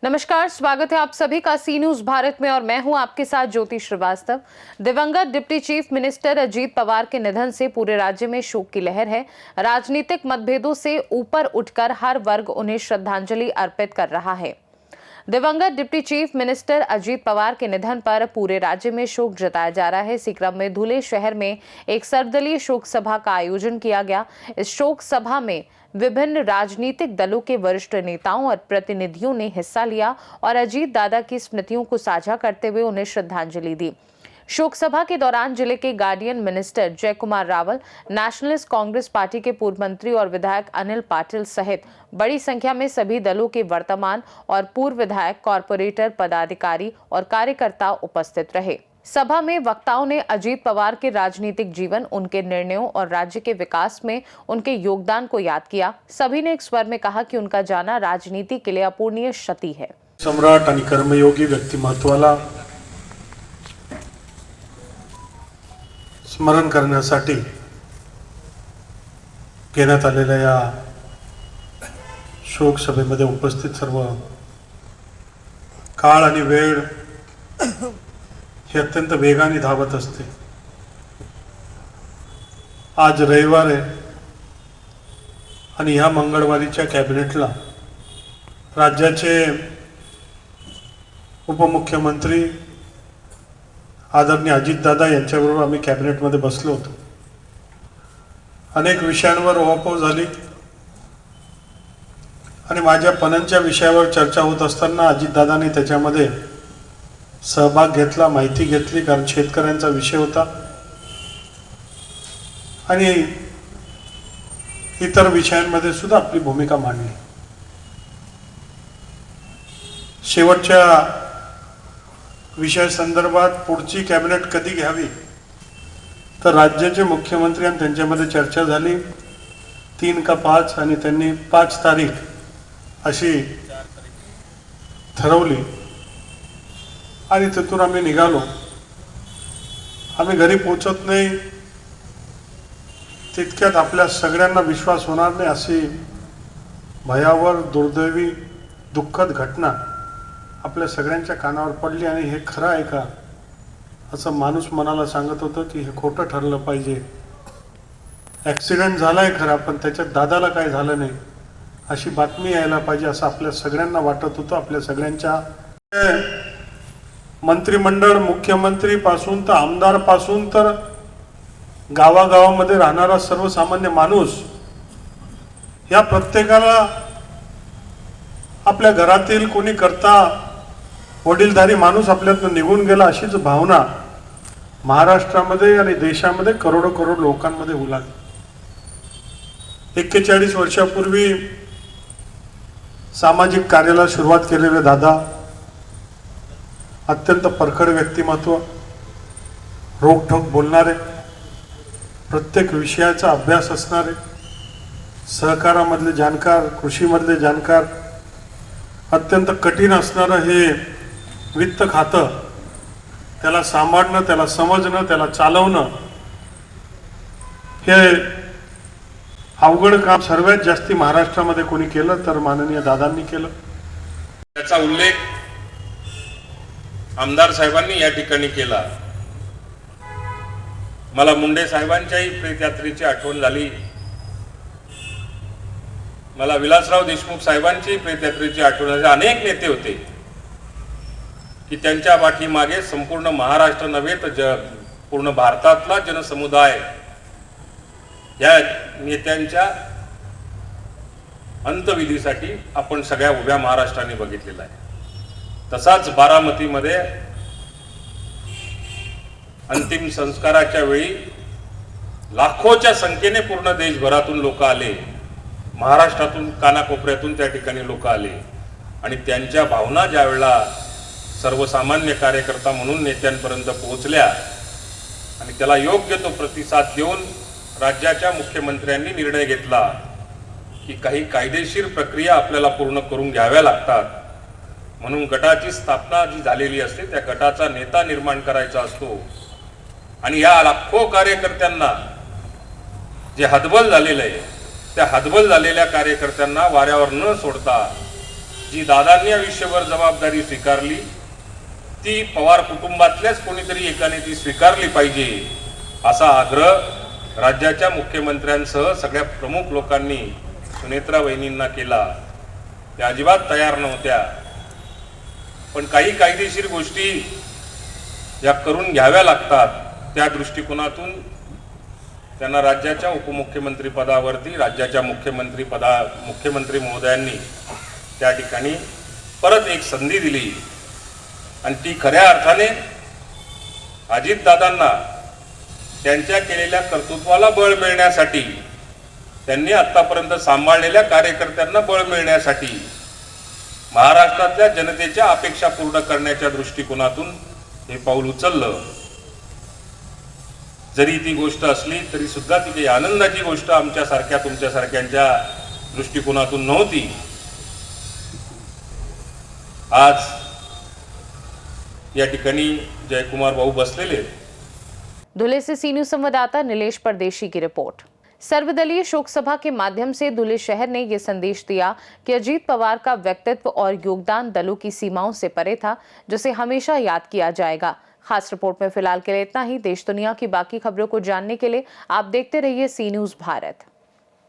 नमस्कार, स्वागत है आप सभी का सी न्यूज भारत में और मैं हूं आपके साथ ज्योति श्रीवास्तव। दिवंगत deputy chief minister Ajit Pawar के निधन से पूरे राज्य में शोक की लहर है। राजनीतिक मतभेदों से ऊपर उठकर हर वर्ग उन्हें श्रद्धांजलि अर्पित कर रहा है। दिवंगत deputy chief minister Ajit Pawar के निधन पर पूरे राज्य में शोक जताया जा रहा है। इसी क्रम में धुले शहर में एक सर्वदलीय शोक सभा का आयोजन किया गया। इस शोक सभा में विभिन्न राजनीतिक दलों के वरिष्ठ नेताओं और प्रतिनिधियों ने हिस्सा लिया और अजीत दादा की स्मृतियों को साझा करते हुए उन्हें श्रद्धांजलि दी। शोक सभा के दौरान जिले के गार्डियन मिनिस्टर जय कुमार रावल, नेशनलिस्ट कांग्रेस पार्टी के पूर्व मंत्री और विधायक अनिल पाटिल सहित बड़ी संख्या में सभी दलों के वर्तमान और पूर्व विधायक, कॉर्पोरेटर, पदाधिकारी और कार्यकर्ता उपस्थित रहे। सभा में वक्ताओं ने अजीत पवार के राजनीतिक जीवन, उनके निर्णयों और राज्य के विकास में उनके योगदान को याद किया। सभी ने एक स्वर में कहा कि उनका जाना राजनीति के लिए अपूरणीय क्षति है। सम्राट आणि कर्मयोगी व्यक्तिमत्वाला स्मरण करण्यासाठी घेण्यात आलेल्या या शोक सभेमध्ये उपस्थित सर्व काळ आणि वेळ हे अत्यंत वेगाने धावत असते। आज रविवार आहे आणि ह्या मंगळवारीच्या कॅबिनेटला राज्याचे उपमुख्यमंत्री आदरणीय अजितदादा यांच्याबरोबर आम्ही कॅबिनेटमध्ये बसलो होतो। अनेक विषयांवर ओहापोह झाली आणि माझ्या पणनच्या विषयावर चर्चा होत असताना अजितदादांनी त्याच्यामध्ये सहभाग घेतला, माहिती घेतली, कारण शेतकऱ्यांचा विषय होता आणि इतर विषयांमध्ये सुद्धा आपली भूमिका मांडली। शेवटच्या विषय संदर्भात पुढची कॅबिनेट कधी घ्यावी तर राज्याचे मुख्यमंत्री आणि त्यांच्यामध्ये चर्चा झाली 3 का 5 आणि त्यांनी 5 तारीख अशी ठरवली आणि तिथून आम्ही निघालो। आम्ही घरी पोहोचत नाही तितक्यात आपल्या सगळ्यांना विश्वास होणार नाही अशी भयावह, दुर्दैवी, दुःखद घटना आपल्या सगळ्यांच्या कानावर पडली आणि हे खरं आहे का असं माणूस मनाला सांगत होतं की हे खोटं ठरलं पाहिजे। ॲक्सिडेंट झालाय खरा पण त्याच्यात दादाला काय झालं नाही अशी बातमी यायला पाहिजे असं आपल्या सगळ्यांना वाटत होतं। आपल्या सगळ्यांच्या मंत्रिमंडळ, मुख्यमंत्री पासून तर आमदार पासून तर गावागावामध्ये राहणारा सर्वसामान्य माणूस या प्रत्येकाला आपल्या घरातील कोणी करता वडीलधारी माणूस आपल्यातून निघून गेला अशीच भावना महाराष्ट्रामध्ये आणि देशामध्ये करोडो करोड लोकांमध्ये होऊ लागली। 41 वर्षापूर्वी सामाजिक कार्याला सुरुवात केलेले दादा, अत्यंत परखड व्यक्तिमत्व, रोखठोक बोलणारे, प्रत्येक विषयाचा अभ्यास असणारे, सहकारामधले जाणकार, कृषीमधले जाणकार, अत्यंत कठीण असणारं हे वित्त खातं त्याला सांभाळणं, त्याला समजणं, त्याला चालवणं हे अवघड काम सर्वात जास्ती महाराष्ट्रामध्ये कोणी केलं तर माननीय दादांनी केलं। त्याचा उल्लेख आमदार साहेबांनी या ठिकाणी केला। मला मुंडे साहेबांच्याही प्रेतयात्रेची आठवण झाली, मला विलासराव देशमुख साहेबांची प्रेतयात्रेची आठवण झाली। अनेक नेते होते की त्यांच्या पाठीमागे संपूर्ण महाराष्ट्र नव्हे तर पूर्ण भारतातला जनसमुदाय या नेत्यांच्या अंतविधीसाठी आपण सगळ्या उभ्या महाराष्ट्राने बघितलेला आहे। तसाच बारामतीमध्ये अंतिम संस्काराच्या वेळी लाखोच्या संख्येने पूर्ण देशभरातून लोक आले, महाराष्ट्रातून कानाकोपऱ्यातून त्या ठिकाणी लोक आले आणि त्यांच्या भावना ज्या वेळेला सर्वसामान्य कार्यकर्ता म्हणून नेत्यांपर्यंत पोहोचल्या आणि त्याला योग्य तो प्रतिसाद देऊन राज्याच्या मुख्यमंत्र्यांनी निर्णय घेतला की काही कायदेशीर प्रक्रिया आपल्याला पूर्ण करून घ्याव्या लागतात, म्हणून गटाची स्थापना जी झालेली असते त्या गटाचा नेता निर्माण करायचा असतो आणि या लाखो कार्यकर्त्यांना जे हतबल झालेलं आहे, त्या हतबल झालेल्या कार्यकर्त्यांना वाऱ्यावर न सोडता जी दादांनी आयुष्यभर जबाबदारी स्वीकारली ती पवार कुटुंबातल्याच कोणीतरी एकाने ती स्वीकारली पाहिजे असा आग्रह राज्याच्या मुख्यमंत्र्यांसह सगळ्या प्रमुख लोकांनी सुनेत्रा वहिनींना केला. त्या अजिबात तयार नव्हत्या, पण काही कायदेशीर गोष्टी या करून घ्याव्या लागतात. त्या दृष्टिकोनातून त्यांना राज्याच्या उपमुख्यमंत्री पदावरती राज्याच्या मुख्यमंत्री महोदयांनी त्या ठिकाणी परत एक संधी दिली आणि ती खऱ्या अर्थाने अजितदादांना त्यांच्या केलेल्या कर्तृत्वाला बळ मिळण्यासाठी, त्यांनी आतापर्यंत सांभाळलेल्या कार्यकर्त्यांना बळ मिळण्यासाठी, महाराष्ट्रातल्या जनतेच्या अपेक्षा पूर्ण करण्याच्या दृष्टिकोनातून हे पाऊल उचललं. जरी ती गोष्ट असली तरी सुद्धा ती काही आनंदाची गोष्ट आमच्यासारख्या तुमच्यासारख्यांच्या दृष्टिकोनातून नव्हती. आज या ठिकाणी जयकुमार भाऊ बसलेले. धुले से सी न्यूज संवाददाता नीलेश परदेशी की रिपोर्ट। सर्वदलीय शोक सभा के माध्यम से धुले शहर ने ये संदेश दिया कि अजीत पवार का व्यक्तित्व और योगदान दलों की सीमाओं से परे था, जिसे हमेशा याद किया जाएगा। खास रिपोर्ट में फिलहाल के लिए इतना ही। देश दुनिया की बाकी खबरों को जानने के लिए आप देखते रहिए सी न्यूज भारत।